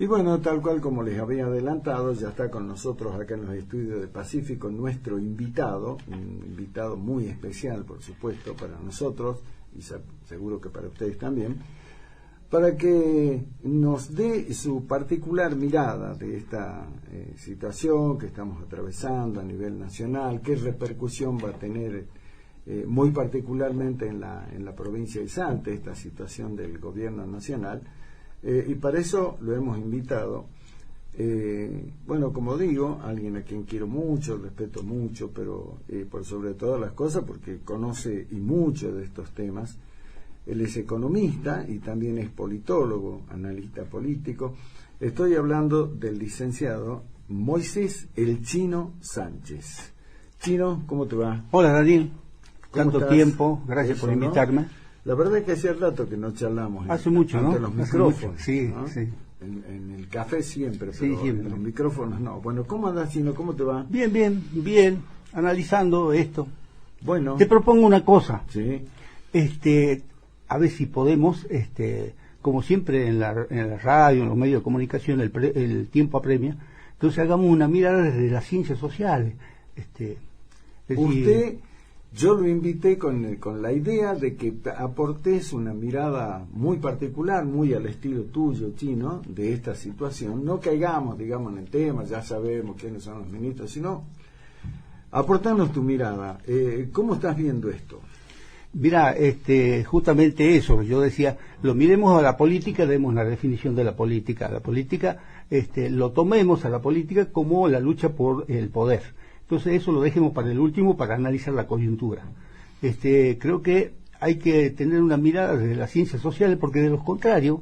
Y bueno, tal cual como les había adelantado, ya está con nosotros acá en los estudios de Pacífico nuestro invitado, un invitado muy especial, por supuesto, para nosotros, y seguro que para ustedes también, para que nos dé su particular mirada de esta situación que estamos atravesando a nivel nacional, qué repercusión va a tener muy particularmente en la provincia de Salta, esta situación del gobierno nacional. Y para eso lo hemos invitado, bueno, como digo, alguien a quien quiero mucho, respeto mucho, pero por sobre todas las cosas porque conoce y mucho de estos temas. Él es economista y también es politólogo, analista político. Estoy hablando del licenciado Moisés El Chino Sánchez. Chino, ¿cómo te va? Hola, Daniel. Tanto estás? tiempo, gracias por invitarme. ¿No? La verdad es que hacía rato que no charlamos. Hace mucho, ¿no? Los micrófonos. Sí, ¿no? sí. En el café siempre, pero sí, siempre. En los micrófonos no. Bueno, ¿cómo andas, Chino? ¿Cómo te va? Bien. Analizando esto. Bueno. Te propongo una cosa. Sí. A ver si podemos, como siempre en la radio, en los medios de comunicación, el tiempo apremia. Entonces hagamos una mirada desde las ciencias sociales. Yo lo invité con la idea de que aportes una mirada muy particular, muy al estilo tuyo, Chino, de esta situación. No caigamos, digamos, en el tema, ya sabemos quiénes son los ministros, sino aportarnos tu mirada. ¿Cómo estás viendo esto? Mira, justamente eso, yo decía, lo miremos a la política, demos la definición de la política. La política, lo tomemos a la política como la lucha por el poder. Entonces eso lo dejemos para el último, para analizar la coyuntura. Creo que hay que tener una mirada desde las ciencias sociales, porque de lo contrario,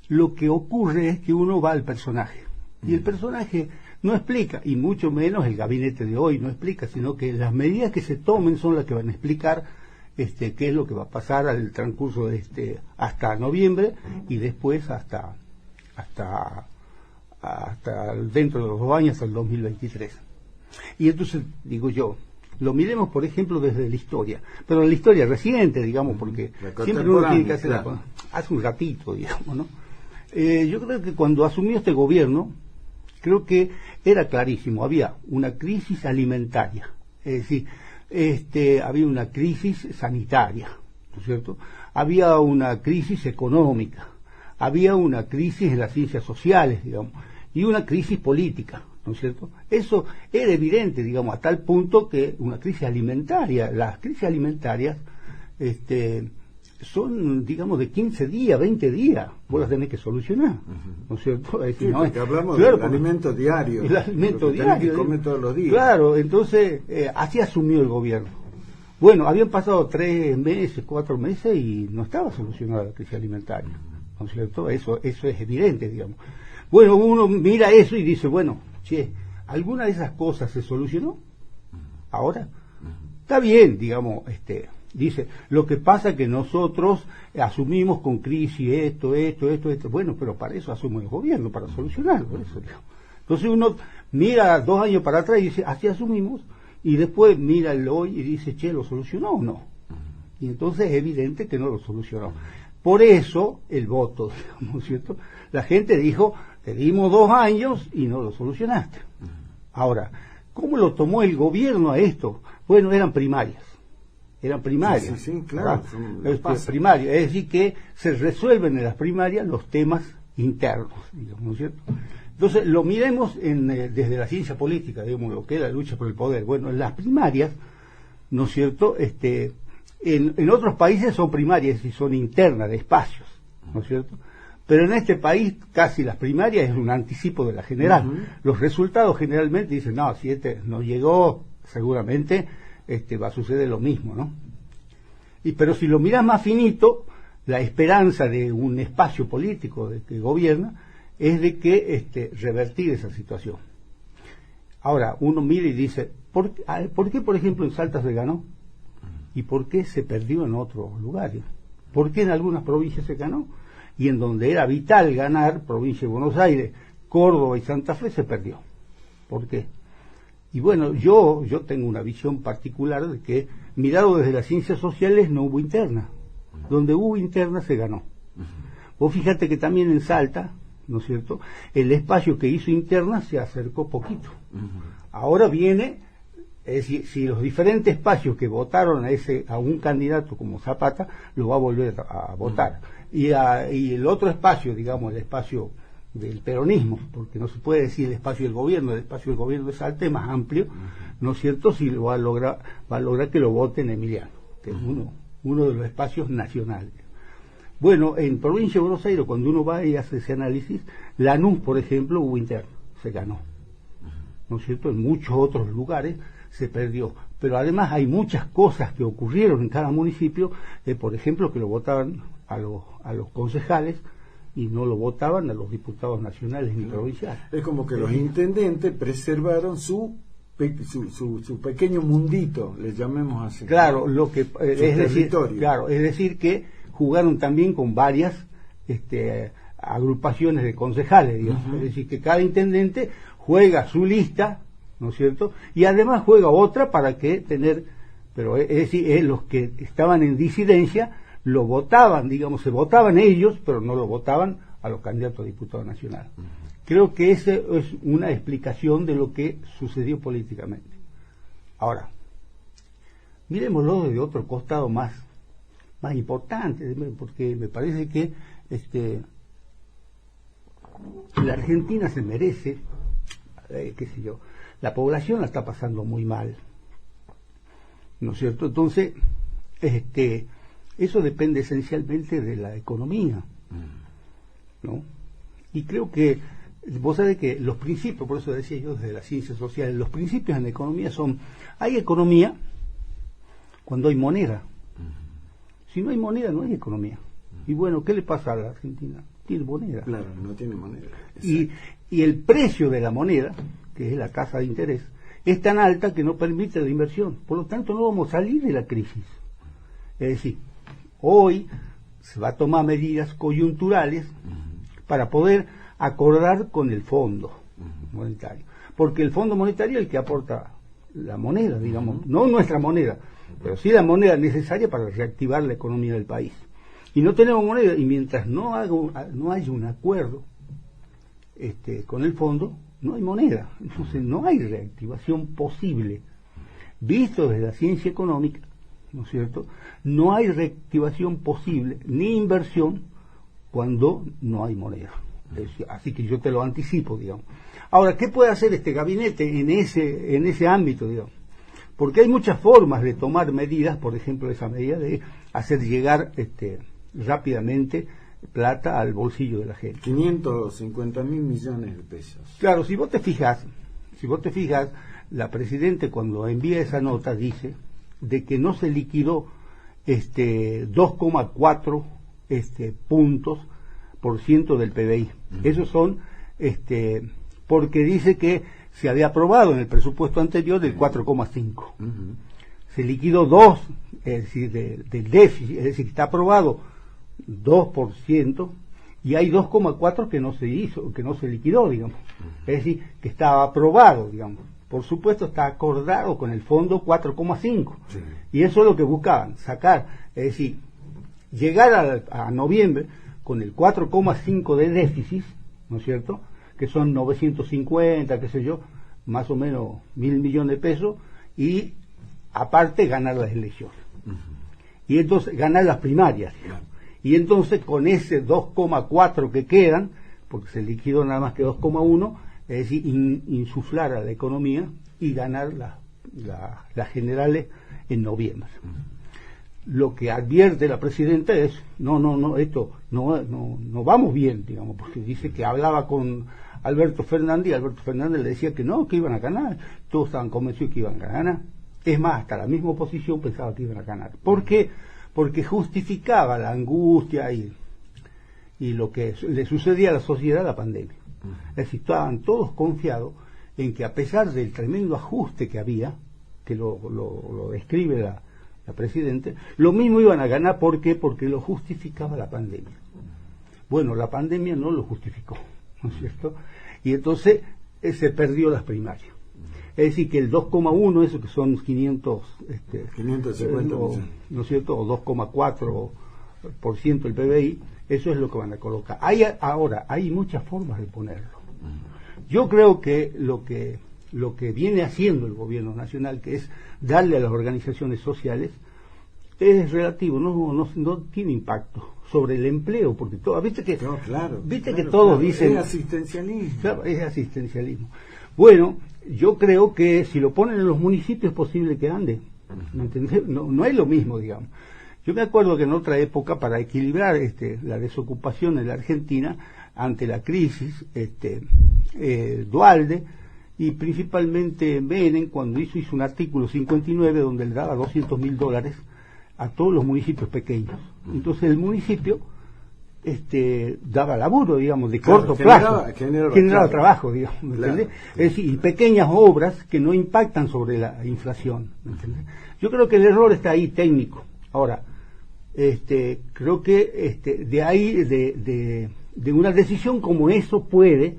lo que ocurre es que uno va al personaje. Y el personaje no explica, y mucho menos el gabinete de hoy no explica, sino que las medidas que se tomen son las que van a explicar qué es lo que va a pasar al transcurso de hasta noviembre y después hasta dentro de los 2 años, hasta el 2023. Y entonces, digo yo, lo miremos, por ejemplo, desde la historia, pero la historia reciente, digamos, porque siempre uno tiene que hacer hace un ratito, digamos, ¿no? Yo creo que cuando asumió este gobierno, creo que era clarísimo, había una crisis alimentaria, es decir, había una crisis sanitaria, ¿no es cierto? Había una crisis económica, había una crisis en las ciencias sociales, digamos, y una crisis política, ¿no es cierto? Eso era evidente, digamos, a tal punto que una crisis alimentaria, las crisis alimentarias son, digamos, de 15 días, 20 días, vos las tenés que solucionar, ¿no es cierto? Es decir, sí, no porque hablamos del alimento diario. El alimento diario. Que comer todos los días. Claro, entonces, así asumió el gobierno. Bueno, habían pasado 3 meses, 4 meses y no estaba solucionada la crisis alimentaria, ¿no es cierto? Eso es evidente, digamos. Bueno, uno mira eso y dice, bueno, ¿alguna de esas cosas se solucionó? Ahora, está bien, digamos, dice, lo que pasa es que nosotros asumimos con crisis esto. Bueno, pero para eso asume el gobierno, para solucionarlo, eso, digamos. Entonces uno mira 2 años para atrás y dice, así asumimos, y después mira el hoy y dice, ¿lo solucionó o no? Y entonces es evidente que no lo solucionó. Por eso el voto, digamos, ¿cierto? La gente dijo, te dimos 2 años y no lo solucionaste. Ahora, ¿cómo lo tomó el gobierno a esto? Bueno, eran primarias. Sí, claro. Primarias, es decir, que se resuelven en las primarias los temas internos, digamos, ¿no es cierto? Entonces, lo miremos desde la ciencia política, digamos, lo que es la lucha por el poder. Bueno, en las primarias, ¿no es cierto?, en otros países son primarias y son internas, de espacios, ¿no es cierto? Pero en este país casi las primarias es un anticipo de la general. Los resultados generalmente dicen, no, si no llegó, seguramente va a suceder lo mismo, ¿no? Pero si lo miras más finito, la esperanza de un espacio político que gobierna es de que revertir esa situación. Ahora, uno mira y dice, ¿por qué, por ejemplo, en Salta se ganó? ¿Y por qué se perdió en otros lugares? ¿Por qué en algunas provincias se ganó? Y en donde era vital ganar, provincia de Buenos Aires, Córdoba y Santa Fe, se perdió. ¿Por qué? Y bueno, yo tengo una visión particular de que, mirado desde las ciencias sociales, no hubo interna. Donde hubo interna se ganó. Vos fíjate que también en Salta, ¿no es cierto? El espacio que hizo interna se acercó poquito. Ahora viene, es decir, si los diferentes espacios que votaron a un candidato como Zapata, lo va a volver a votar. Y el otro espacio, digamos, el espacio del peronismo, porque no se puede decir el espacio del gobierno es alto, más amplio, ¿no es cierto? Si lo va a lograr que lo voten Emiliano, que es uno de los espacios nacionales. Bueno, en provincia de Buenos Aires, cuando uno va y hace ese análisis, Lanús, por ejemplo, hubo interno, se ganó, ¿no es cierto? En muchos otros lugares se perdió, pero además hay muchas cosas que ocurrieron en cada municipio, por ejemplo, que lo votaban a los concejales y no lo votaban a los diputados nacionales ni provinciales. Es como que los intendentes preservaron su pequeño mundito, le llamemos así. Claro, lo que es decir que jugaron también con varias agrupaciones de concejales, digamos. Es decir que cada intendente juega su lista, ¿no es cierto? Y además juega otra para que pero es decir, los que estaban en disidencia lo votaban, digamos, se votaban ellos, pero no lo votaban a los candidatos a diputado nacional. Creo que esa es una explicación de lo que sucedió políticamente. Ahora, miremoslo desde otro costado más importante, porque me parece que la Argentina se merece, qué sé yo, la población la está pasando muy mal, ¿no es cierto? Entonces, eso depende esencialmente de la economía, ¿no? Y creo que, vos sabés que los principios, por eso decía yo desde las ciencias sociales, los principios en la economía hay economía cuando hay moneda. Si no hay moneda, no hay economía. Y bueno, ¿qué le pasa a la Argentina? Tiene moneda. Claro, no tiene moneda. Y el precio de la moneda, que es la tasa de interés, es tan alta que no permite la inversión. Por lo tanto, no vamos a salir de la crisis. Es decir, hoy se va a tomar medidas coyunturales para poder acordar con el Fondo Monetario. Porque el Fondo Monetario es el que aporta la moneda, digamos, no nuestra moneda, pero sí la moneda necesaria para reactivar la economía del país. Y no tenemos moneda, y mientras no haya un acuerdo con el fondo, no hay moneda. Entonces no hay reactivación posible. Visto desde la ciencia económica, ¿no es cierto? No hay reactivación posible, ni inversión, cuando no hay moneda. Así que yo te lo anticipo, digamos. Ahora, ¿qué puede hacer este gabinete en ese ámbito, digamos? Porque hay muchas formas de tomar medidas, por ejemplo, esa medida de hacer llegar rápidamente plata al bolsillo de la gente. 550.000 millones de pesos. Claro, si vos te fijas, la Presidenta cuando envía esa nota dice de que no se liquidó 2,4 puntos por ciento del PBI. Esos son porque dice que se había aprobado en el presupuesto anterior del 4,5. Se liquidó 2, es decir, del déficit, es decir, que está aprobado 2%, y hay 2,4 que no se hizo, que no se liquidó, digamos. Es decir, que estaba aprobado, digamos. Por supuesto está acordado con el fondo 4,5. Sí. Y eso es lo que buscaban, sacar, es decir, llegar a noviembre con el 4,5 de déficit, ¿no es cierto?, que son 950, qué sé yo, más o menos 1.000 millones de pesos, y aparte ganar las elecciones. Y entonces ganar las primarias, digamos. Y entonces con ese 2,4 que quedan, porque se liquidó nada más que 2,1, es decir, insuflar a la economía y ganar las generales en noviembre. Lo que advierte la Presidenta es, no, esto no vamos bien, digamos, porque dice que hablaba con Alberto Fernández, y Alberto Fernández le decía que no, que iban a ganar, todos estaban convencidos que iban a ganar. Es más, hasta la misma oposición pensaba que iban a ganar. ¿Por qué? Porque justificaba la angustia y lo que le sucedía a la sociedad, la pandemia. Es decir, estaban todos confiados en que a pesar del tremendo ajuste que había, que lo describe la Presidenta, lo mismo iban a ganar. ¿Por qué? Porque lo justificaba la pandemia. Bueno, la pandemia no lo justificó, ¿no es cierto? Y entonces se perdió las primarias. Es decir, que el 2,1, eso que son 550 millones, ¿no es cierto?, o 2,4% del PBI, Eso es lo que van a colocar. Ahora, hay muchas formas de ponerlo. Yo creo que lo que viene haciendo el gobierno nacional, que es darle a las organizaciones sociales, es relativo, no tiene impacto sobre el empleo, porque viste que todos dicen es asistencialismo. Claro, es asistencialismo. Bueno, yo creo que si lo ponen en los municipios es posible que ande. ¿Me entendés? No es lo mismo, digamos. Yo me acuerdo que en otra época, para equilibrar la desocupación en la Argentina ante la crisis, Duhalde y principalmente Menem, cuando hizo un artículo 59 donde le daba $200.000 a todos los municipios pequeños. Entonces el municipio daba laburo, digamos, de corto plazo, generaba trabajo, digamos, ¿me entendés? Es decir, y pequeñas obras que no impactan sobre la inflación, ¿me entendés? Yo creo que el error está ahí, técnico. Ahora, creo que de ahí, de una decisión como eso puede,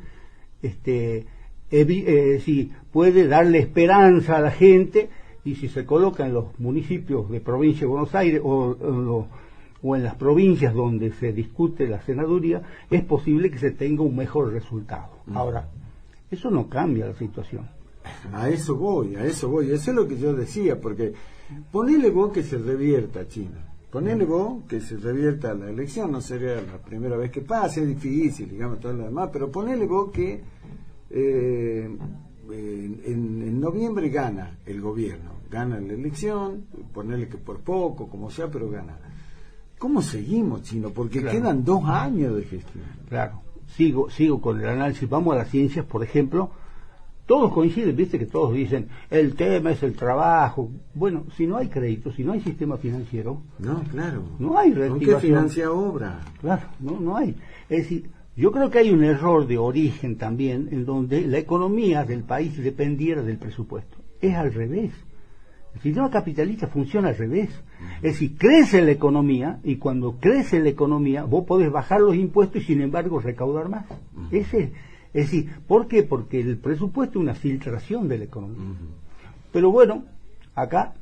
puede darle esperanza a la gente, y si se coloca en los municipios de provincia de Buenos Aires o en las provincias donde se discute la senaduría, es posible que se tenga un mejor resultado. Ahora, eso no cambia la situación. A eso voy. Eso es lo que yo decía, porque ponele vos que se revierta, Chino. Ponele vos que se revierta la elección, no sería la primera vez que pase, es difícil, digamos, todo lo demás, pero ponele vos que en noviembre gana el gobierno, gana la elección, ponele que por poco, como sea, pero gana. ¿Cómo seguimos, Chino? Porque quedan 2 años de gestión. Claro, sigo con el análisis. Vamos a las ciencias, por ejemplo. Todos coinciden, viste que todos dicen, el tema es el trabajo. Bueno, si no hay crédito, si no hay sistema financiero, no, claro, no hay reactivación. ¿Con qué financia obra? Claro, no hay. Es decir, yo creo que hay un error de origen también, en donde la economía del país dependiera del presupuesto. Es al revés. El sistema capitalista funciona al revés. Es decir, crece la economía, y cuando crece la economía, vos podés bajar los impuestos y sin embargo recaudar más. Es decir, ¿por qué? Porque el presupuesto es una filtración de la economía. Pero bueno, acá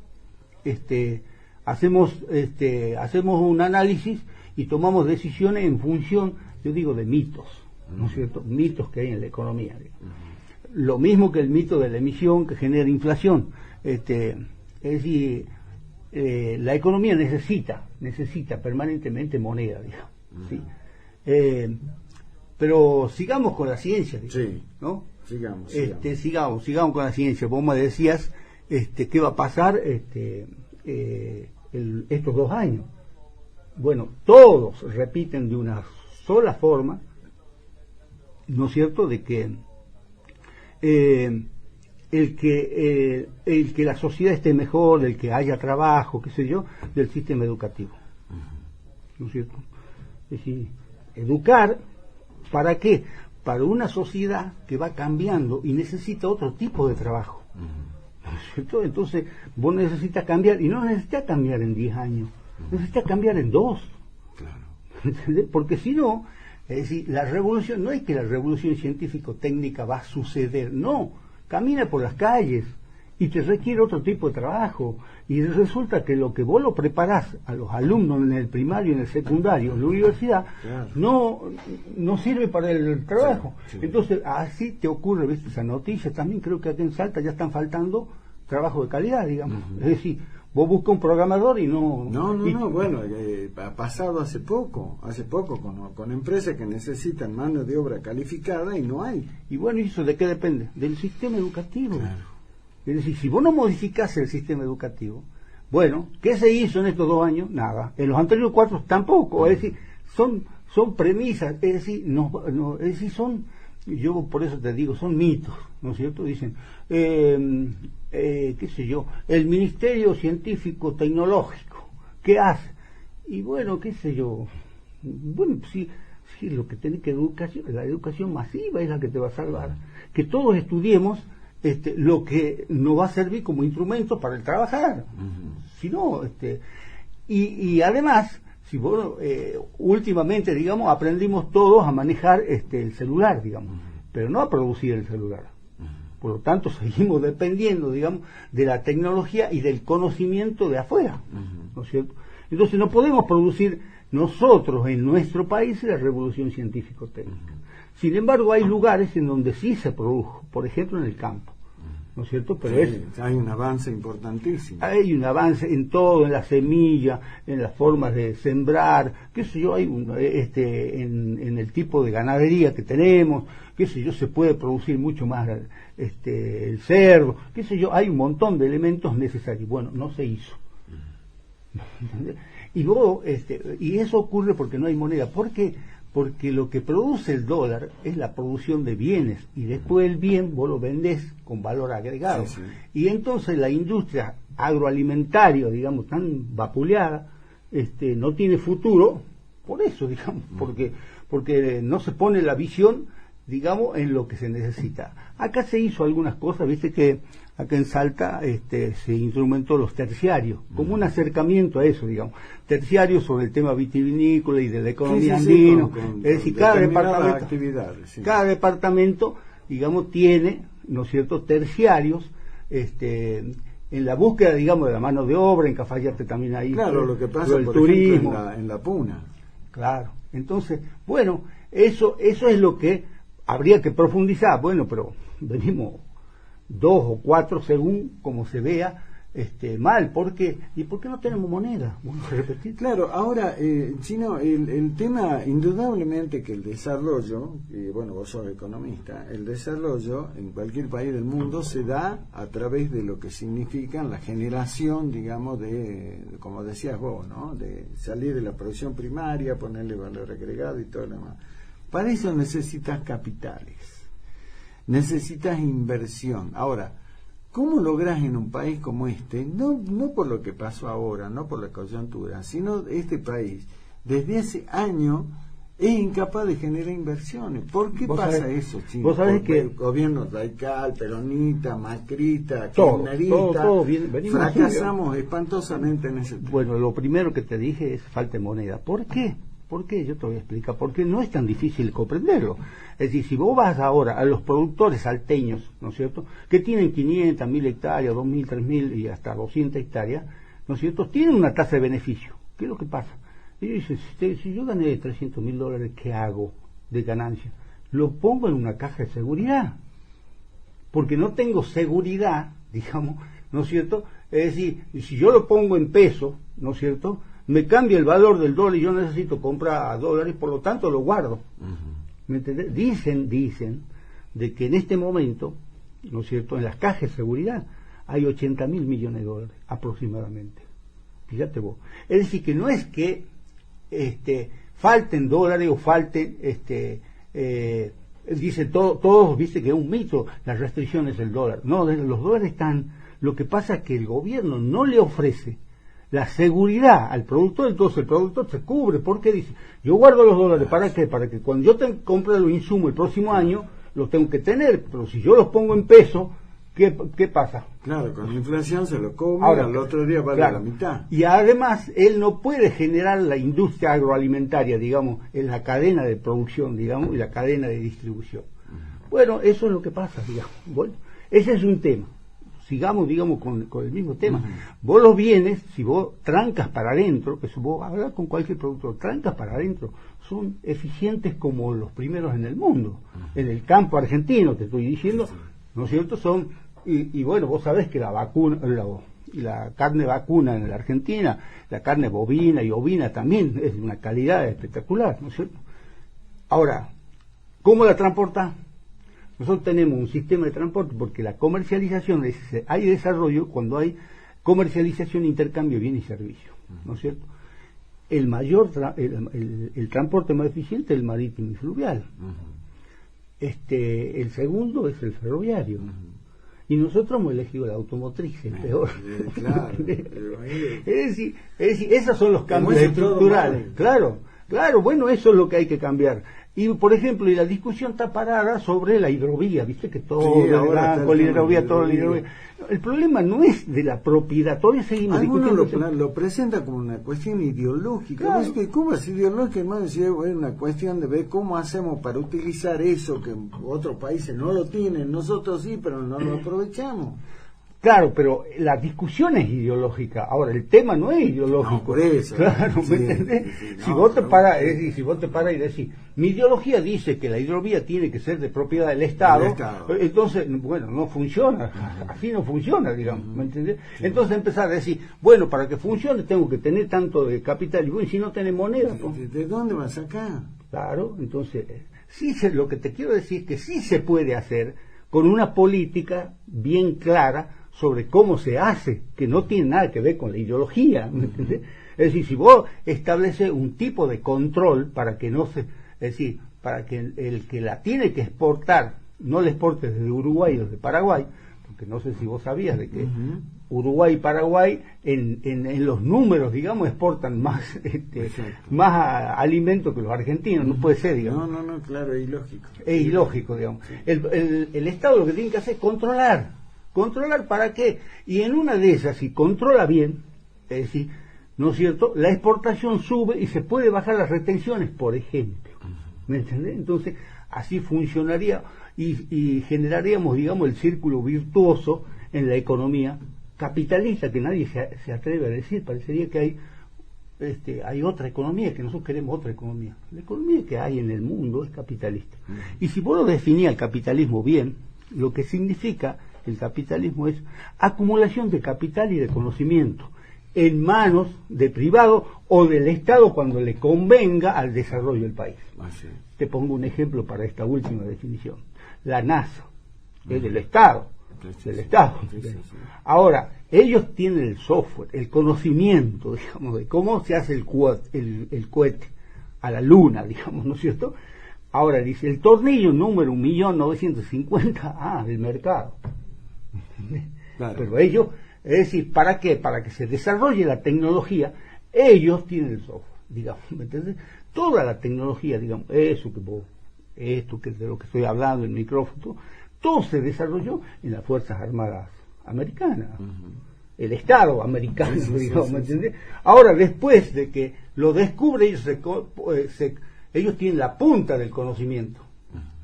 hacemos un análisis y tomamos decisiones en función, yo digo, de mitos, ¿no es cierto? Mitos que hay en la economía. Lo mismo que el mito de la emisión que genera inflación. Es decir, la economía necesita permanentemente moneda, digamos. ¿Sí? Pero sigamos con la ciencia, digamos, sí, ¿no? Sigamos con la ciencia. Vos me decías qué va a pasar estos 2 años. Bueno, todos repiten de una sola forma, ¿no es cierto?, de que el que la sociedad esté mejor, el que haya trabajo, qué sé yo, del sistema educativo. ¿No es cierto? Es decir, educar, ¿para qué? Para una sociedad que va cambiando y necesita otro tipo de trabajo. ¿No es cierto? Entonces, vos necesitas cambiar, y no necesitas cambiar en 10 años, necesitas cambiar en 2. Claro. ¿Entendés? Porque si no, es decir, la revolución, no es que la revolución científico-técnica va a suceder, no, camina por las calles y te requiere otro tipo de trabajo, y resulta que lo que vos lo preparás a los alumnos en el primario, en el secundario, en la universidad, claro, no sirve para el trabajo. Sí. Entonces, así te ocurre, ¿viste? Esa noticia. También creo que aquí en Salta ya están faltando trabajo de calidad, digamos. Es decir, vos buscas un programador y no... Bueno, ha pasado hace poco con empresas que necesitan mano de obra calificada y no hay. Y bueno, ¿y eso de qué depende? Del sistema educativo. Claro. Es decir, si vos no modificás el sistema educativo, bueno, ¿qué se hizo en estos 2 años? Nada. En los anteriores 4 tampoco. Es decir, son premisas, es decir, es decir, yo por eso te digo, son mitos, ¿no es cierto? Dicen, qué sé yo, el Ministerio Científico Tecnológico, ¿qué hace? Y bueno, qué sé yo, bueno, sí, lo que tiene que la educación masiva es la que te va a salvar. Que todos estudiemos lo que nos va a servir como instrumento para el trabajar. Si no, y además, si vos, últimamente, digamos, aprendimos todos a manejar el celular, digamos, pero no a producir el celular. Por lo tanto, seguimos dependiendo, digamos, de la tecnología y del conocimiento de afuera, ¿no es cierto? Entonces no podemos producir nosotros en nuestro país es la revolución científico-técnica. Sin embargo, hay lugares en donde sí se produjo, por ejemplo en el campo, ¿no es cierto? Pero sí, hay un avance importantísimo. Hay un avance en todo, en la semilla, en las formas de sembrar, qué sé yo, hay en el tipo de ganadería que tenemos, qué sé yo, se puede producir mucho más el cerdo, qué sé yo, hay un montón de elementos necesarios. Bueno, no se hizo. Y luego, y eso ocurre porque no hay moneda. ¿Por qué? Porque lo que produce el dólar es la producción de bienes y después el bien vos lo vendés con valor agregado. Sí, sí. Y entonces la industria agroalimentaria, digamos, tan vapuleada, no tiene futuro por eso, digamos, porque no se pone la visión, digamos, en lo que se necesita. Acá se hizo algunas cosas, viste que acá en Salta se instrumentó los terciarios, como un acercamiento a eso, digamos, terciarios sobre el tema vitivinícola y de la economía andina. Es decir, cada departamento, digamos, tiene, ¿no es cierto?, terciarios, en la búsqueda, digamos, de la mano de obra. En Cafayate también hay, claro, lo que pasa, el por turismo, ejemplo, en la Puna. Claro, entonces, bueno, eso es lo que habría que profundizar. Bueno, pero venimos 2 o 4 según como se vea mal. ¿Por qué? ¿Y por qué no tenemos moneda? Bueno, repetir. Claro, ahora, Chino, el tema, indudablemente que el desarrollo, bueno, vos sos economista, el desarrollo en cualquier país del mundo se da a través de lo que significan la generación, digamos, de, como decías vos, ¿no?, de salir de la producción primaria, ponerle valor agregado y todo lo demás. Para eso necesitas capitales, necesitas inversión. Ahora, ¿cómo lográs en un país como no por lo que pasó ahora, no por la coyuntura, sino este país, desde hace años, es incapaz de generar inversiones? ¿Por qué pasa eso, Chino? Vos sabés que el gobierno radical, peronista, macrista, todo fracasamos espantosamente en ese tema. Bueno, lo primero que te dije es falta de moneda. ¿Por qué? ¿Por qué? Yo te voy a explicar. Porque no es tan difícil comprenderlo. Es decir, si vos vas ahora a los productores salteños, ¿no es cierto?, que tienen 500, 1000 hectáreas, 2000, 3000 y hasta 200 hectáreas, ¿no es cierto?, tienen una tasa de beneficio. ¿Qué es lo que pasa? Ellos dicen, si yo gané $300.000, ¿qué hago de ganancia? Lo pongo en una caja de seguridad. Porque no tengo seguridad, digamos, ¿no es cierto? Es decir, si yo lo pongo en peso, ¿no es cierto?, me cambia el valor del dólar y yo necesito comprar dólares, por lo tanto lo guardo. ¿Me entendés? Dicen de que en este momento, ¿no es cierto?, en las cajas de seguridad hay 80.000 millones de dólares aproximadamente. Fíjate vos. Es decir, que no es que falten dólares o falten, dicen todos, viste que es un mito las restricciones del dólar. No, los dólares están. Lo que pasa es que el gobierno no le ofrece la seguridad al productor, entonces el productor se cubre, porque dice, yo guardo los dólares, ¿para qué? Para que cuando yo compre los insumos el próximo año, los tengo que tener, pero si yo los pongo en peso, ¿qué pasa? Claro, con la inflación se lo come, ahora, al otro día vale la mitad. Y además, él no puede generar la industria agroalimentaria, digamos, en la cadena de producción, digamos, y la cadena de distribución. Bueno, eso es lo que pasa, digamos. Bueno, ese es un tema. Sigamos, digamos, con el mismo tema. Vos los bienes, si vos trancas para adentro, que si vos hablas con cualquier productor, trancas para adentro, son eficientes como los primeros en el mundo. En el campo argentino, te estoy diciendo, ¿no es cierto? Son, y bueno, vos sabés que la vacuna, la carne vacuna en la Argentina, la carne bovina y ovina también es de una calidad espectacular, ¿no es cierto? Ahora, ¿cómo la transportás? Nosotros tenemos un sistema de transporte porque la comercialización, hay desarrollo cuando hay comercialización, intercambio de bienes y servicios, ¿no es cierto? El transporte más eficiente es el marítimo y fluvial. El segundo es el ferroviario. Y nosotros hemos elegido la automotriz, el peor. Claro. Es decir, esos son los cambios estructurales. Claro, bueno, eso es lo que hay que cambiar. Y, por ejemplo, la discusión está parada sobre la hidrovía, viste que todo el blanco, la hidrovía, todo la hidrovía. El problema no es de la propiedad, todavía seguimos discutiendo. Algunos lo presenta como una cuestión ideológica. Claro. ¿Cómo es ideológica? Hermano, es una cuestión de ver cómo hacemos para utilizar eso que otros países no lo tienen, nosotros sí, pero no lo aprovechamos. Claro, pero la discusión es ideológica. Ahora, el tema no es ideológico. No, por eso. Claro, Sí, ¿me entendés? sí, Si no, vos te no, paras, sí. es decir, si vos te paras y decís, mi ideología dice que la hidrovía tiene que ser de propiedad del Estado, entonces, bueno, no funciona, así no funciona, digamos, ¿me entendés? Sí. Entonces empezar a decir, bueno, para que funcione tengo que tener tanto de capital, y bueno, si no tenés moneda, pues, ¿de dónde vas a sacar? Claro, entonces, lo que te quiero decir es que sí se puede hacer con una política bien clara sobre cómo se hace, que no tiene nada que ver con la ideología, ¿me entiendes? Es decir, si vos estableces un tipo de control para que no se, es decir, para que el que la tiene que exportar, no la exporte desde Uruguay o desde Paraguay, porque no sé si vos sabías de que Uruguay y Paraguay en los números, digamos, exportan más alimentos que los argentinos, no puede ser, digamos. No, claro, es ilógico. Es ilógico, digamos. Sí. El Estado lo que tiene que hacer es controlar. ¿Controlar para qué? Y en una de esas, si controla bien, es decir, ¿no es cierto?, la exportación sube y se puede bajar las retenciones, por ejemplo. ¿Me entendés? Entonces, así funcionaría y generaríamos, digamos, el círculo virtuoso en la economía capitalista, que nadie se atreve a decir. Parecería que hay otra economía, que nosotros queremos otra economía. La economía que hay en el mundo es capitalista. Y si vos lo definías el capitalismo bien, lo que significa el capitalismo es acumulación de capital y de conocimiento en manos de privado o del Estado cuando le convenga al desarrollo del país. Te pongo un ejemplo para esta última definición. La NASA es del Estado. Ahora, ellos tienen el software, el conocimiento, digamos, de cómo se hace el cohete a la luna, digamos, ¿no es cierto? Ahora dice, el tornillo número 1.950.000, del mercado. Claro. Pero ellos, es decir, ¿para qué? Para que se desarrolle la tecnología, ellos tienen el software, digamos, ¿me entiendes? Toda la tecnología, digamos, esto que de lo que estoy hablando, el micrófono, todo se desarrolló en las Fuerzas Armadas Americanas, el Estado americano, digamos, ¿me entiendes? Ahora, después de que lo descubre, ellos tienen la punta del conocimiento,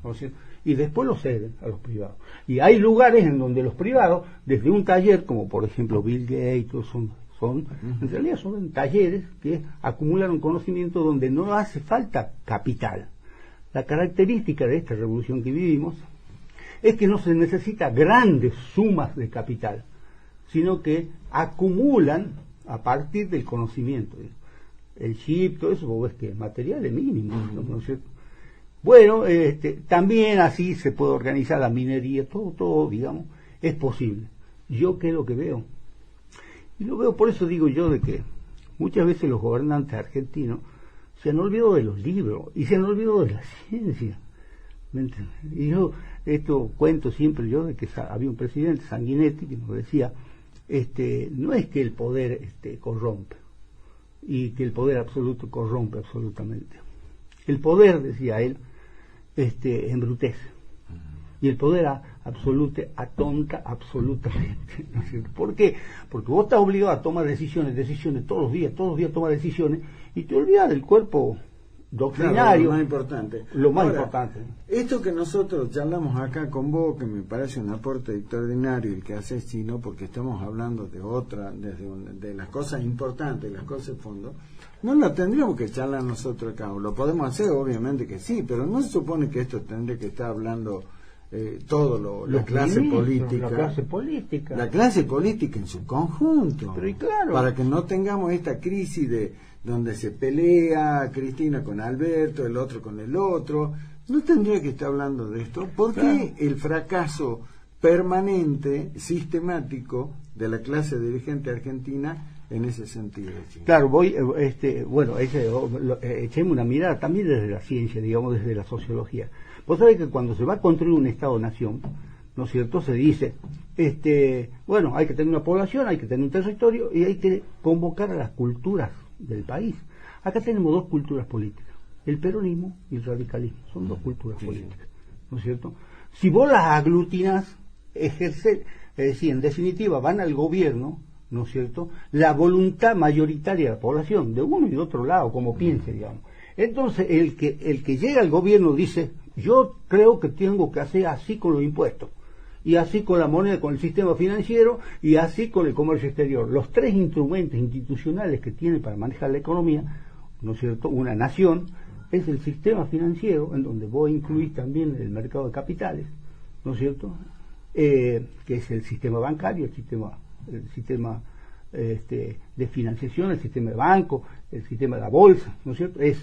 ¿no es cierto? Y después lo ceden a los privados. Y hay lugares en donde los privados, desde un taller, como por ejemplo Bill Gates, en realidad son talleres que acumulan un conocimiento donde no hace falta capital. La característica de esta revolución que vivimos es que no se necesita grandes sumas de capital, sino que acumulan a partir del conocimiento. El chip, todo eso, vos ves que materiales mínimos, ¿no es cierto? Bueno, también así se puede organizar la minería, todo, digamos, es posible. ¿Yo qué es lo que veo? Y lo veo, por eso digo yo, de que muchas veces los gobernantes argentinos se han olvidado de los libros y se han olvidado de la ciencia. ¿Me entiendes? Y yo, esto cuento siempre yo, de que había un presidente, Sanguinetti, que nos decía, no es que el poder corrompe, y que el poder absoluto corrompe absolutamente. El poder, decía él, embrutece. Y el poder absoluto atonta absolutamente, ¿no es cierto? ¿Por qué? Porque vos estás obligado a tomar decisiones todos los días tomas decisiones, y te olvidas del cuerpo doctrinario. Claro, lo más importante. Esto que nosotros charlamos acá con vos, que me parece un aporte extraordinario el que haces, sino porque estamos hablando de las cosas importantes, las cosas de fondo, no lo tendríamos que charlar nosotros acá, o lo podemos hacer, obviamente que sí, pero no se supone que esto tendría que estar hablando la clase política. La clase política en su conjunto. Pero claro. Para que no tengamos esta crisis de donde se pelea Cristina con Alberto, el otro con el otro. No tendría que estar hablando de esto. ¿Por qué el fracaso permanente, sistemático, de la clase dirigente argentina en ese sentido? Claro, echemos una mirada también desde la ciencia, digamos, desde la sociología. Vos sabés que cuando se va a construir un Estado-nación, ¿no es cierto?, se dice, hay que tener una población, hay que tener un territorio y hay que convocar a las culturas del país. Acá tenemos dos culturas políticas, el peronismo y el radicalismo, son dos culturas políticas, ¿no es cierto? Si vos las aglutinas, ejercer, es decir, en definitiva van al gobierno, ¿no es cierto?, la voluntad mayoritaria de la población, de uno y de otro lado, como piense, digamos. Entonces, el que llega al gobierno dice, yo creo que tengo que hacer así con los impuestos. y así con la moneda, con el sistema financiero, y así con el comercio exterior. Los tres instrumentos institucionales que tiene para manejar la economía, ¿no es cierto?, una nación, es el sistema financiero, en donde vos incluís también el mercado de capitales, ¿no es cierto?, que es el sistema bancario, el sistema de financiación, el sistema de banco, el sistema de la bolsa, ¿no es cierto? Es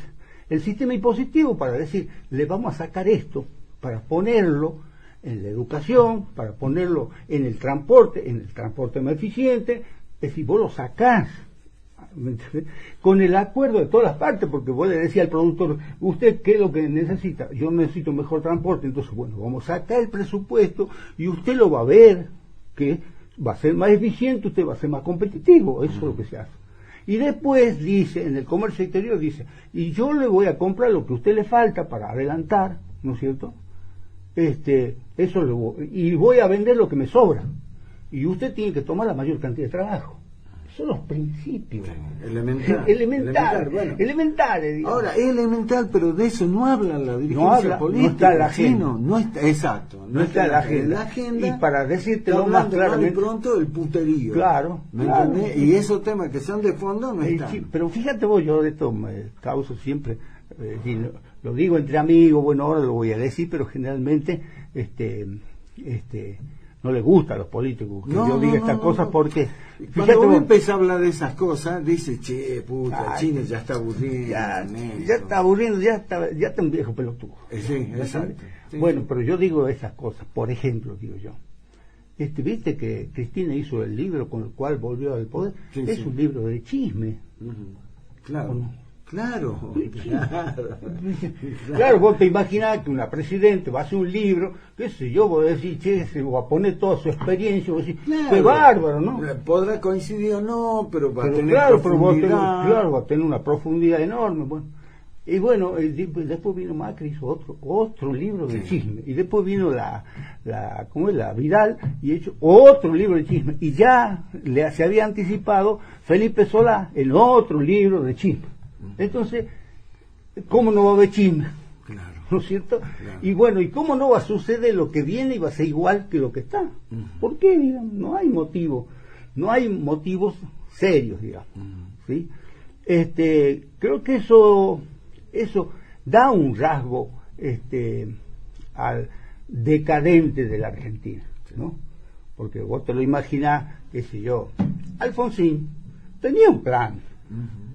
el sistema impositivo para decir, le vamos a sacar esto para ponerlo en la educación, para ponerlo en el transporte más eficiente. Es decir, vos lo sacás, ¿me entiendes?, con el acuerdo de todas las partes, porque vos le decís al productor, ¿usted qué es lo que necesita? Yo necesito mejor transporte, entonces bueno, vamos a sacar el presupuesto y usted lo va a ver que va a ser más eficiente, usted va a ser más competitivo, eso es lo que se hace. Y después dice, en el comercio exterior dice, y yo le voy a comprar lo que a usted le falta para adelantar, ¿no es cierto?, y voy a vender lo que me sobra, y usted tiene que tomar la mayor cantidad de trabajo. Son los principios. Elementales. Digamos. Ahora, es elemental, pero de eso no habla la dirigencia política. No está en la agenda. No está en la agenda. Y para decírtelo más claramente. De pronto el puterío. Claro. ¿Me entendés? Y esos temas que son de fondo no están. Sí, pero fíjate vos, yo de esto me causo siempre, lo digo entre amigos, bueno, ahora lo voy a decir, pero generalmente, no le gusta a los políticos que yo diga estas cosas porque... Cuando vos empezás a hablar de esas cosas, dice, che, puta, China ya está aburriendo. Ya está aburriendo, ya está un viejo pelotudo. Sí, exacto. Sí, bueno, pero yo digo esas cosas, por ejemplo, digo yo. ¿Viste que Cristina hizo el libro con el cual volvió al poder? Sí, es un libro de chisme. Claro. Claro, vos te imaginás que una presidente va a hacer un libro, qué sé yo, vos decís, che, se va a poner toda su experiencia, vos decís, qué bárbaro, ¿no? Podrá coincidir o no, pero va a tener profundidad. Va a tener una profundidad enorme, bueno. Y bueno, después vino Macri, hizo otro libro de chisme, y después vino la Vidal, y hecho otro libro de chisme, y ya se había anticipado Felipe Solá en otro libro de chisme. Entonces, ¿cómo no va a haber chisme? Claro. ¿No es cierto? Claro. Y bueno, ¿y cómo no va a suceder lo que viene y va a ser igual que lo que está? ¿Por qué? Digamos, no hay motivos serios, digamos. ¿Sí? Creo que eso da un rasgo al decadente de la Argentina, ¿no? Porque vos te lo imaginás, qué sé yo, Alfonsín tenía un plan.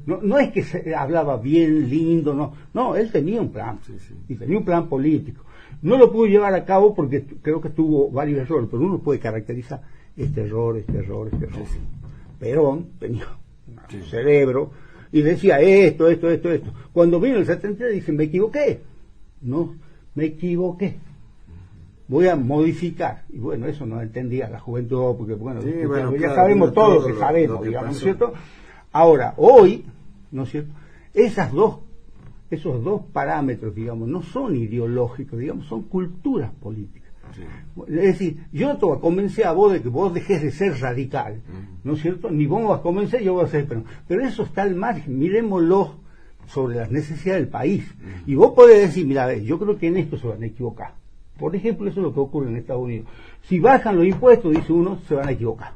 No es que se hablaba bien, lindo, no, él tenía un plan, y tenía un plan político. No lo pudo llevar a cabo porque creo que tuvo varios errores, pero uno puede caracterizar este error. Perón tenía un cerebro y decía esto. Cuando vino el 73 dice, me equivoqué, voy a modificar. Y bueno, eso no entendía la juventud, porque ya sabemos todo lo que sabemos, digamos, ¿no es cierto? Ahora, hoy, ¿no es cierto?, esos dos parámetros, digamos, no son ideológicos, digamos, son culturas políticas. Sí. Es decir, yo no te voy a convencer a vos de que vos dejes de ser radical, ¿no es cierto? Ni vos me vas a convencer, yo voy a ser, pero eso está al margen, miremoslo sobre las necesidades del país. Y vos podés decir, mira, yo creo que en esto se van a equivocar. Por ejemplo, eso es lo que ocurre en Estados Unidos. Si bajan los impuestos, dice uno, se van a equivocar.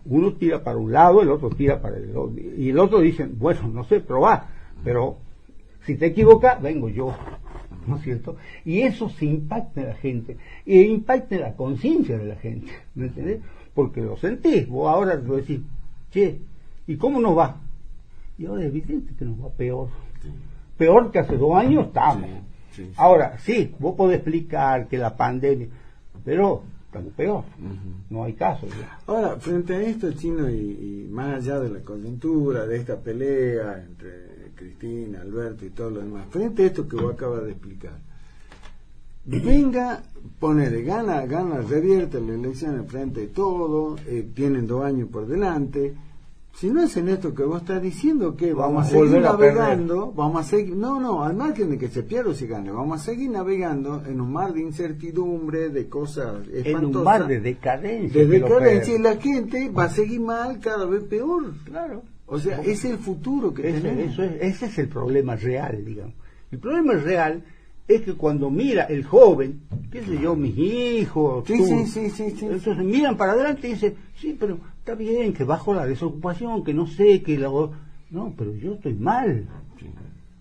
Uno tira para un lado, el otro tira para el otro. Y el otro dice, bueno, no sé, probá, pero si te equivocas, vengo yo, ¿no es cierto? Y eso se impacta en la gente, e impacta en la conciencia de la gente, ¿me entendés? Porque lo sentís, vos ahora lo decís, che, ¿y cómo nos va? Y ahora es evidente que nos va peor. Sí. Peor que hace 2 años estamos. Sí. Ahora, sí, vos podés explicar que la pandemia, pero estamos peor, no hay caso. ¿Ya? Ahora, frente a esto, Chino, y más allá de la coyuntura, de esta pelea entre Cristina, Alberto y todo lo demás, frente a esto que vos acabas de explicar, venga, gana, revierte la elección en frente de todo, tienen 2 años por delante. Si no hacen esto que vos estás diciendo, que vamos a seguir navegando, al margen de que se pierda o se gane, vamos a seguir navegando en un mar de incertidumbre, de cosas espantosas. En un mar de decadencia. Y la gente va a seguir mal, cada vez peor. Claro. O sea, ese es el futuro que tenemos. Ese es el problema real, digamos. El problema real es que cuando mira el joven, qué sé yo, mis hijos, Sí, tú, sí. entonces miran para adelante y dicen, sí, pero está bien que bajo la desocupación, que no sé, que no, pero yo estoy mal.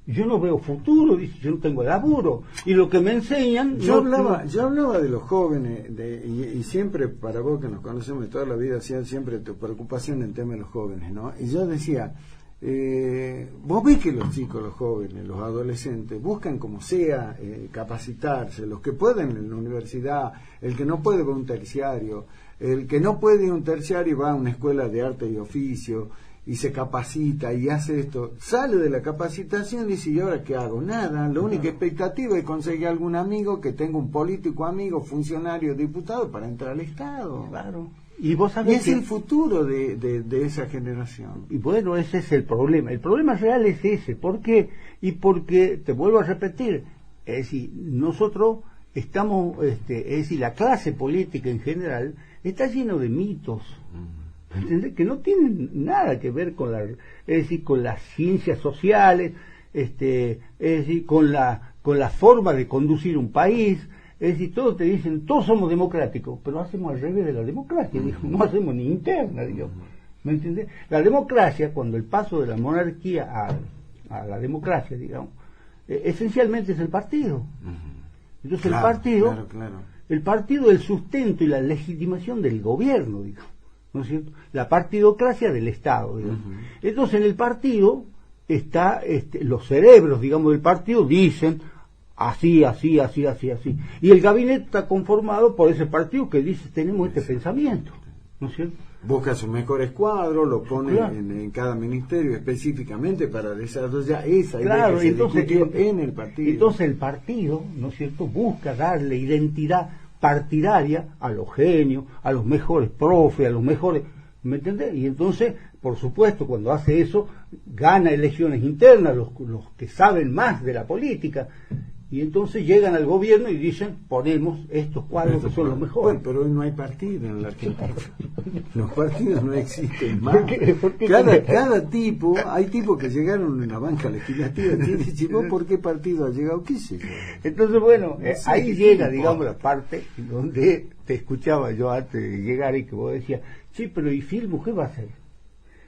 Yo no veo futuro, dice, yo no tengo laburo. Y lo que me enseñan... Yo hablaba de los jóvenes, y siempre, para vos que nos conocemos de toda la vida, siempre tu preocupación en el tema de los jóvenes, ¿no? Y yo decía, vos ves que los chicos, los jóvenes, los adolescentes, buscan como sea capacitarse, los que pueden en la universidad, el que no puede va a un terciario, el que no puede ir a un terciario va a una escuela de arte y oficio, y se capacita y hace esto, sale de la capacitación y dice, ¿y ahora qué hago? Nada, la única expectativa es conseguir algún amigo que tenga un político amigo, funcionario, diputado para entrar al Estado. Claro. Y vos sabés es el futuro de esa generación. Y bueno, ese es el problema. El problema real es ese. ¿Por qué? Y porque, te vuelvo a repetir, es decir, nosotros estamos, es decir, la clase política en general está lleno de mitos. ¿Entendés? Que no tienen nada que ver con es decir, con las ciencias sociales, es decir, con la forma de conducir un país. Es decir, todos te dicen, todos somos democráticos, pero hacemos al revés de la democracia, no hacemos ni interna, digamos. ¿Me entiendes? La democracia, cuando el paso de la monarquía a la democracia, digamos, esencialmente es el partido. Entonces claro, el partido es el sustento y la legitimación del gobierno, digamos. ¿No es cierto? La partidocracia del Estado, digamos. Entonces en el partido está, los cerebros, digamos, del partido dicen así. Y el gabinete está conformado por ese partido que dice, tenemos este pensamiento, ¿no es cierto? Busca sus mejores cuadros, lo pone en cada ministerio específicamente para desarrollar esa idea que se discutió en el partido. Entonces el partido, ¿no es cierto?, busca darle identidad partidaria a los genios, a los mejores profes, a los mejores, ¿me entendés? Y entonces, por supuesto, cuando hace eso, gana elecciones internas, los que saben más de la política, y entonces llegan al gobierno y dicen, ponemos estos cuadros que son los mejores. Bueno, pero hoy no hay partido en la Argentina. Los partidos no existen más. ¿Por qué? Cada tipo, hay tipos que llegaron en la banca legislativa y dicen, ¿vos por qué partido has llegado? ¿Qué sé yo? Entonces, bueno, ahí llega, digamos, la parte donde te escuchaba yo antes de llegar y que vos decías, sí, pero ¿y Filmo qué va a hacer?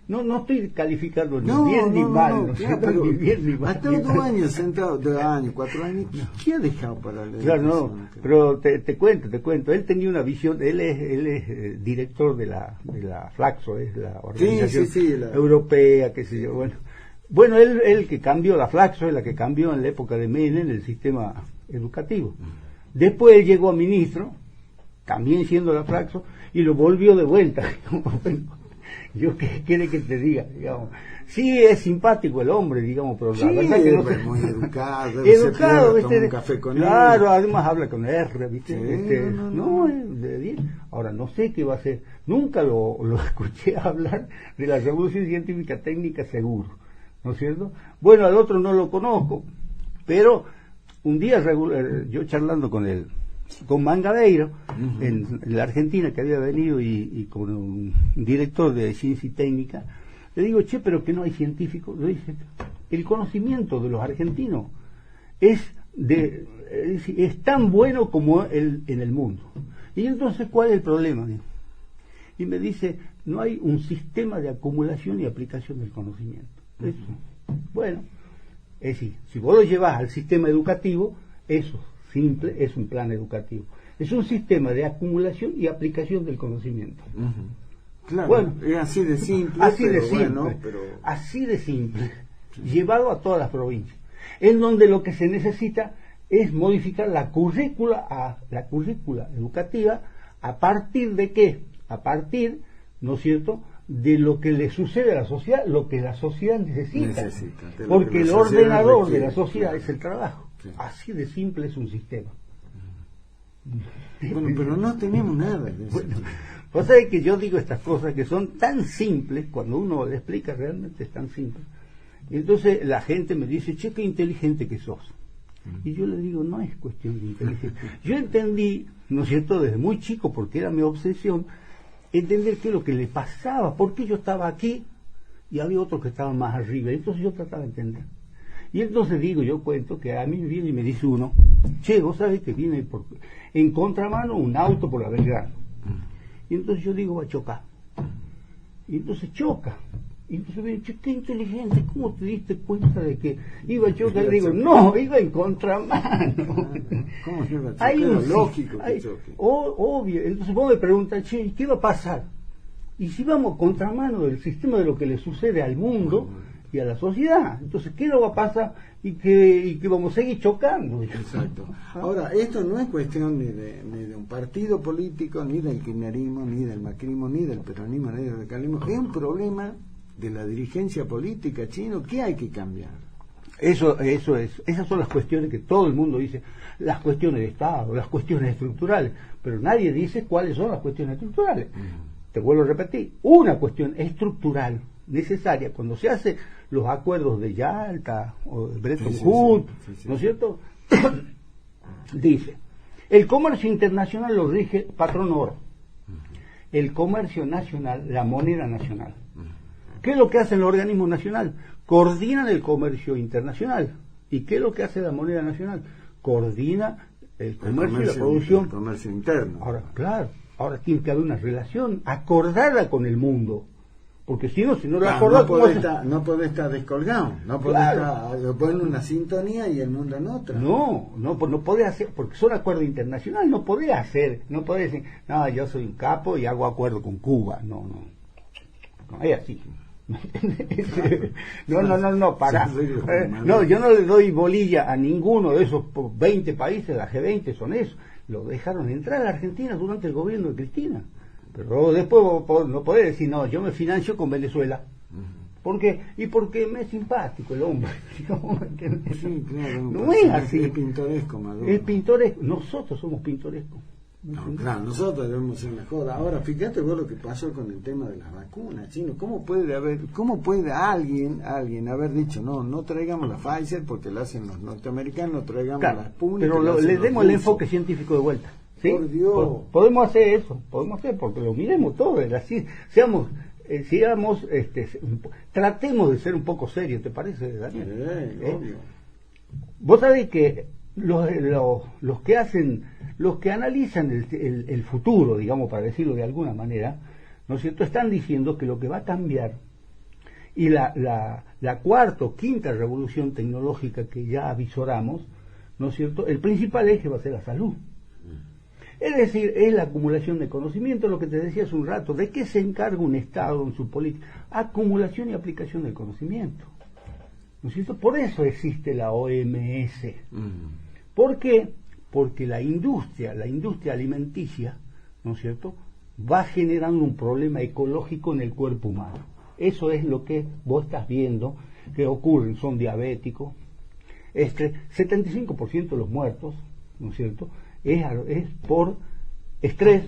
No estoy calificando ni bien ni mal, pero ni bien ni mal. Hasta 2 años sentado, 2 años, 4 años, ¿qué ha dejado para la Claro, no, pero te cuento, él tenía una visión, él es director de la Flaxo, es la organización europea, qué sé yo, bueno, él que cambió la Flaxo, es la que cambió en la época de Menem el sistema educativo. Después él llegó a ministro, también siendo la Flaxo, y lo volvió de vuelta. Yo qué quiere que te diga, digamos. Sí, es simpático el hombre, digamos, pero la verdad que no es muy educado, ¿viste? Toma un café con él. Claro, además habla con R, ¿viste? No. De 10. Ahora, no sé qué va a hacer. Nunca lo escuché hablar de la revolución científica técnica, seguro, ¿no es cierto? Bueno, al otro no lo conozco, pero un día yo charlando con Mangabeira, en la Argentina, que había venido y con un director de ciencia y técnica, le digo, pero que no hay científicos. Le dice, el conocimiento de los argentinos es tan bueno como en el mundo. Y entonces, ¿cuál es el problema? Y me dice, no hay un sistema de acumulación y aplicación del conocimiento. Eso. Bueno, es decir, si vos lo llevas al sistema educativo, eso simple es un plan educativo. Es un sistema de acumulación y aplicación del conocimiento. Claro, bueno, es así de simple. Así de simple, llevado a todas las provincias. En donde lo que se necesita es modificar la currícula educativa, ¿a partir de qué? A partir, ¿no es cierto?, de lo que le sucede a la sociedad, lo que la sociedad necesita. Porque el ordenador de la sociedad es el trabajo. Sí. Así de simple es un sistema. Bueno, pero no tenemos nada de eso. Bueno, vos sabés que yo digo estas cosas que son tan simples, cuando uno le explica realmente es tan simple. Y entonces la gente me dice, qué inteligente que sos. Y yo le digo, no es cuestión de inteligencia. Yo entendí, ¿no es cierto?, desde muy chico, porque era mi obsesión, entender qué es lo que le pasaba, por qué yo estaba aquí y había otros que estaban más arriba. Entonces yo trataba de entender. Y entonces yo cuento que a mí viene y me dice uno, che, vos sabés que viene en contramano un auto por la Belgrano. Y entonces yo digo, va a chocar. Y entonces choca. Y entonces me dice, qué inteligente, ¿cómo te diste cuenta de que iba a chocar? Y digo, no, iba en contramano. ¿Cómo se iba a chocar? Hay un Lógico que choque. Obvio. Entonces vos me preguntas, che, ¿qué va a pasar? Y si vamos contramano del sistema de lo que le sucede al mundo y a la sociedad, entonces ¿qué nos va a pasar? Y que vamos a seguir chocando. Exacto. Ahora, esto no es cuestión ni de un partido político, ni del kirchnerismo, ni del macrismo, ni del peronismo, ni del radicalismo. Es un problema de la dirigencia política chino que hay que cambiar. Eso es. Esas son las cuestiones que todo el mundo dice, las cuestiones de Estado, las cuestiones estructurales, pero nadie dice cuáles son las cuestiones estructurales. Te vuelvo a repetir, una cuestión estructural necesaria cuando se hacen los acuerdos de Yalta o de Bretton Woods, ¿no es cierto? Dice, el comercio internacional lo rige patrón oro, el comercio nacional, la moneda nacional. ¿Qué es lo que hacen los organismos nacionales? Coordinan el comercio internacional. ¿Y qué es lo que hace la moneda nacional? Coordina el comercio y la producción. El comercio interno. Ahora, claro, ahora tiene que haber una relación acordada con el mundo. Porque si no la acordás... No puede estar descolgado. No puede estar en una sintonía y el mundo en otra. No podés hacer, porque son acuerdos internacionales, no podés decir, no, yo soy un capo y hago acuerdo con Cuba. No es así. No, para. No, yo no le doy bolilla a ninguno de esos 20 países, la G20 son eso. Lo dejaron entrar a la Argentina durante el gobierno de Cristina. Pero después no podés decir, no, yo me financio con Venezuela. ¿Por qué? Y porque me es simpático el hombre. Sí, claro, no es así. Es pintoresco, Maduro. Es pintoresco. Nosotros somos pintorescos. No, claro, nosotros debemos ser mejor. Ahora, fíjate vos lo que pasó con el tema de las vacunas, chino. ¿Cómo puede alguien haber dicho, no traigamos la Pfizer porque la hacen los norteamericanos, traigamos la Sputnik? Pero le demos el enfoque científico de vuelta. ¿Sí? Por Dios. Podemos hacer eso, porque lo miremos todo, así, tratemos de ser un poco serios, ¿te parece, Daniel? Obvio. Vos sabés que los que analizan el futuro, digamos, para decirlo de alguna manera, ¿no es cierto?, están diciendo que lo que va a cambiar, y la cuarta o quinta revolución tecnológica que ya avisoramos, ¿no es cierto?, el principal eje va a ser la salud. Es decir, es la acumulación de conocimiento, lo que te decía hace un rato. ¿De qué se encarga un Estado en su política? Acumulación y aplicación del conocimiento. ¿No es cierto? Por eso existe la OMS. ¿Por qué? Porque la industria alimenticia, ¿no es cierto?, va generando un problema ecológico en el cuerpo humano. Eso es lo que vos estás viendo que ocurre. Son diabéticos. 75% de los muertos, ¿no es cierto?, es por estrés,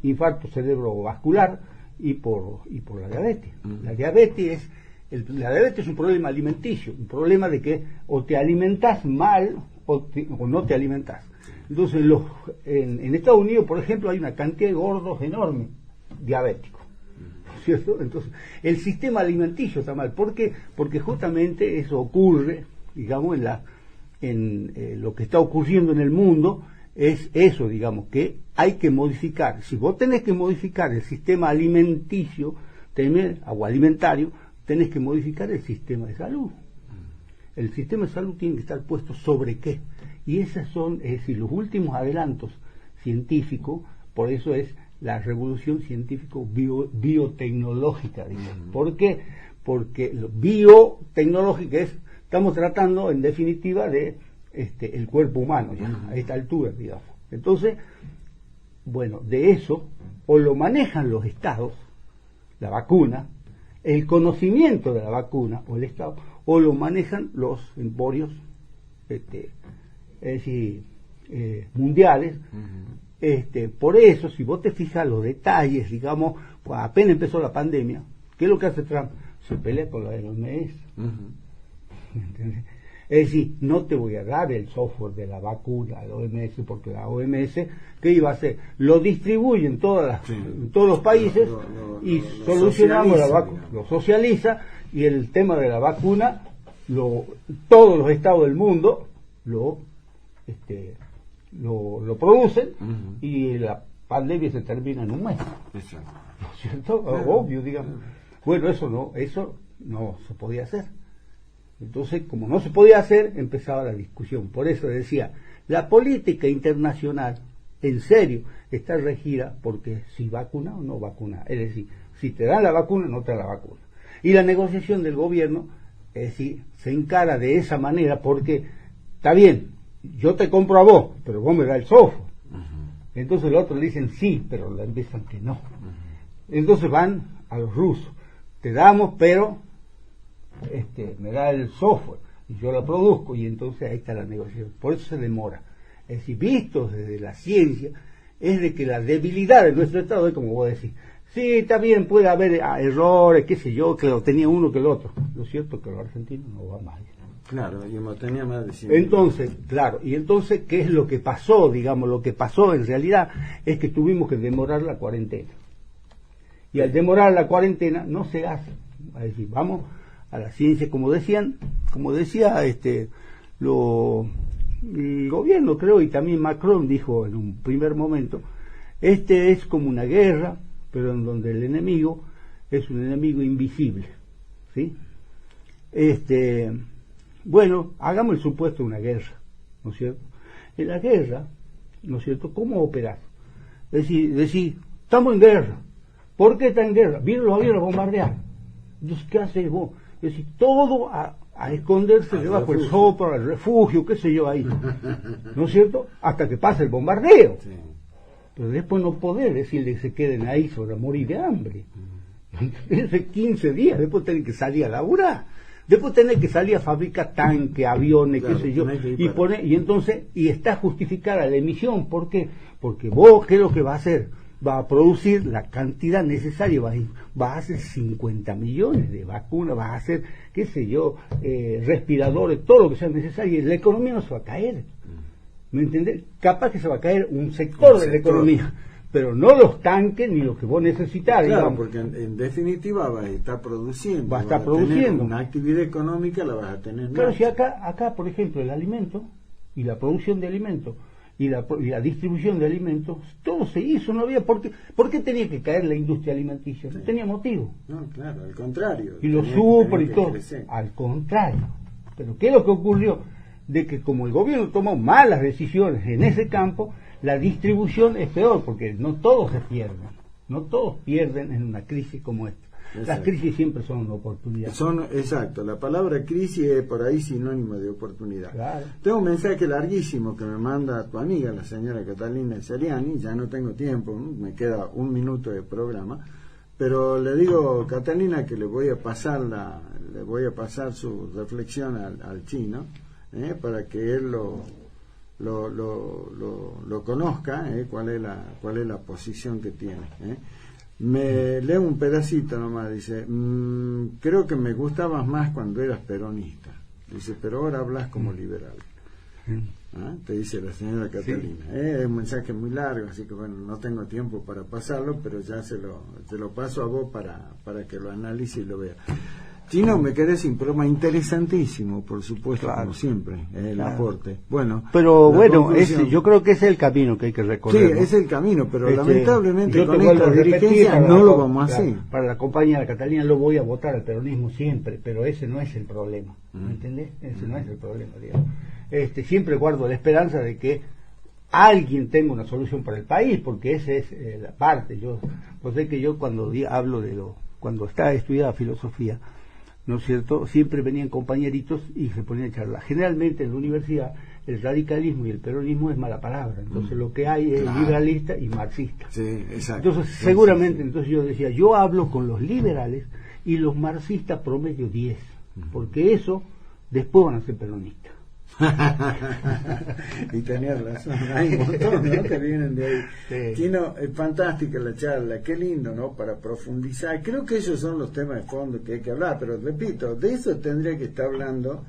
infarto cerebrovascular y por la diabetes. La diabetes es un problema alimenticio, un problema de que o te alimentás mal o no te alimentás. Entonces en Estados Unidos, por ejemplo, hay una cantidad de gordos enorme, diabéticos, ¿cierto? Entonces el sistema alimenticio está mal. ¿Por qué? Porque justamente eso ocurre, digamos, en lo que está ocurriendo en el mundo, es eso, digamos, que hay que modificar. Si vos tenés que modificar el sistema alimenticio o alimentario, tenés que modificar el sistema de salud. El sistema de salud tiene que estar puesto sobre qué. Y esos son, es decir, los últimos adelantos científicos. Por eso es la revolución científico-biotecnológica, digamos. ¿Por qué? Porque lo biotecnológica estamos tratando, en definitiva, de el cuerpo humano, ya, a esta altura, digamos. Entonces, bueno, de eso, o lo manejan los estados, la vacuna, el conocimiento de la vacuna, o el estado, o lo manejan los emporios, es decir, mundiales. Por eso, si vos te fijas los detalles, digamos, pues apenas empezó la pandemia, ¿qué es lo que hace Trump? Se pelea con la OMS. ¿Entiendes? Es decir, no te voy a dar el software de la vacuna a la OMS, porque la OMS, ¿qué iba a hacer? Lo distribuye en todos los países y solucionamos la vacuna, lo socializa, y el tema de la vacuna todos los estados del mundo lo producen y la pandemia se termina en un mes. Exacto. ¿No es cierto? Obvio, digamos. Bueno, eso no se podía hacer. Entonces, como no se podía hacer, empezaba la discusión. Por eso decía, la política internacional, en serio, está regida porque si vacuna o no vacuna. Es decir, si te dan la vacuna, no te dan la vacuna. Y la negociación del gobierno, es decir, se encara de esa manera porque, está bien, yo te compro a vos, pero vos me das el software. Entonces los otros le dicen sí, pero le empiezan que no. Entonces van a los rusos, te damos, pero me da el software y yo lo produzco, y entonces ahí está la negociación. Por eso se demora. Es decir, visto desde la ciencia, es de que la debilidad de nuestro Estado es como vos decís. Sí, está bien, puede haber errores, qué sé yo, que lo tenía uno que el otro. Lo cierto es que los argentinos no va mal. Claro, y tenía más de 100. Entonces, claro, y entonces, ¿qué es lo que pasó? Digamos, lo que pasó en realidad es que tuvimos que demorar la cuarentena. Y al demorar la cuarentena no se hace. Es decir, vamos a la ciencia, como decía el gobierno, creo, y también Macron dijo en un primer momento, es como una guerra, pero en donde el enemigo es un enemigo invisible, ¿sí? Bueno, hagamos el supuesto de una guerra, ¿no es cierto? En la guerra, ¿no es cierto?, ¿cómo operar? Es decir, estamos en guerra. ¿Por qué está en guerra? Vienen los aviones a bombardear. Entonces, ¿qué haces vos? Es decir, todo a esconderse debajo del soplo, al refugio, qué sé yo, ahí. ¿No es cierto? Hasta que pase el bombardeo. Sí. Pero después no poder decirle que se queden ahí sobre morir de hambre. Hace 15 días, después tienen que salir a laburar. Después tener que salir a fabricar tanques, aviones, claro, qué sé yo, y está justificada la emisión. ¿Por qué? Porque vos, ¿qué es lo que va a hacer? Va a producir la cantidad necesaria, va a hacer 50 millones de vacunas, va a hacer, qué sé yo, respiradores, todo lo que sea necesario, y la economía no se va a caer. ¿Me entendés? Capaz que se va a caer un sector de la economía, pero no los tanques ni lo que vos necesitas. Claro, digamos. porque en definitiva vas a estar produciendo. Va a estar produciendo. Una actividad económica la vas a tener. Claro, si acá, por ejemplo, el alimento y la producción de alimentos y la distribución de alimentos, todo se hizo, no había por qué tenía que caer la industria alimenticia, no tenía motivo. No, claro, al contrario. Y los super y todo, al contrario. Pero ¿qué es lo que ocurrió? De que como el gobierno tomó malas decisiones en ese campo, la distribución es peor, porque no todos se pierden, no todos pierden en una crisis como esta. Exacto. Las crisis siempre son una oportunidad. Exacto, la palabra crisis es por ahí sinónimo de oportunidad. Claro. Tengo un mensaje larguísimo que me manda tu amiga, la señora Catalina Seriani, ya no tengo tiempo, me queda 1 minuto de programa, pero le digo, Catalina, que le voy a pasar su reflexión al chino, para que él lo conozca, cuál es la posición que tiene. Me leo un pedacito nomás, dice, creo que me gustabas más cuando eras peronista, dice, pero ahora hablas como liberal. Te dice la señora Catalina. Sí. Es un mensaje muy largo, así que bueno, no tengo tiempo para pasarlo, pero ya te lo paso a vos para que lo analice y lo vea. Chino, me quedé sin programa interesantísimo, por supuesto, claro, como siempre, el aporte. Bueno, pero bueno, yo creo que ese es el camino que hay que recorrer. Sí, ¿no? Es el camino, pero lamentablemente con esta dirigencia no lo vamos a hacer. Para la compañera Catalina lo voy a votar al peronismo siempre, pero ese no es el problema, ¿me entendés? Ese no es el problema, digamos. Siempre guardo la esperanza de que alguien tenga una solución para el país, porque esa es la parte. Pues sé que yo cuando hablo cuando estaba estudiando filosofía, ¿no es cierto?, siempre venían compañeritos y se ponían a charlar. Generalmente en la universidad el radicalismo y el peronismo es mala palabra, entonces lo que hay es liberalista y marxista. Sí, exacto. Entonces seguramente, entonces yo decía, yo hablo con los liberales y los marxistas promedio 10, porque eso después van a ser peronistas. Y tenías razón, hay un montón, ¿no?, que vienen de ahí. Sí. Chino, es fantástica la charla, qué lindo, ¿no?, para profundizar. Creo que esos son los temas de fondo que hay que hablar, pero repito, de eso tendría que estar hablando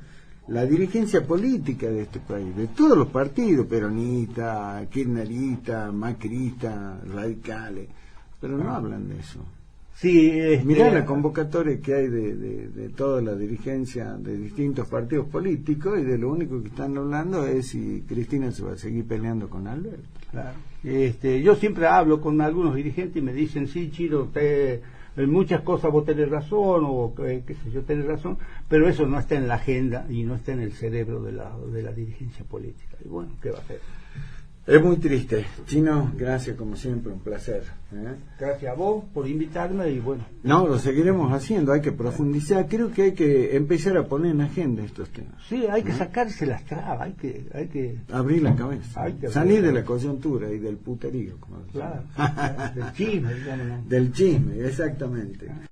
la dirigencia política de este país, de todos los partidos, peronistas, kirchneristas, macristas, radicales, pero no hablan de eso. Sí, Mirá la convocatoria que hay de toda la dirigencia de distintos partidos políticos, y de lo único que están hablando es si Cristina se va a seguir peleando con Alberto. Claro. Yo siempre hablo con algunos dirigentes y me dicen, sí, Chiro, en muchas cosas vos tenés razón, o qué sé yo, tenés razón, pero eso no está en la agenda y no está en el cerebro de la dirigencia política. Y bueno, ¿qué va a hacer? Es muy triste. Chino, gracias como siempre, un placer. Gracias a vos por invitarme y bueno. No, lo seguiremos haciendo, hay que profundizar, creo que hay que empezar a poner en agenda estos temas. Sí, hay que sacarse las trabas, hay que abrir la cabeza, salir de la coyuntura y del puterío, como claro, del chisme, digamos. Del chisme, exactamente.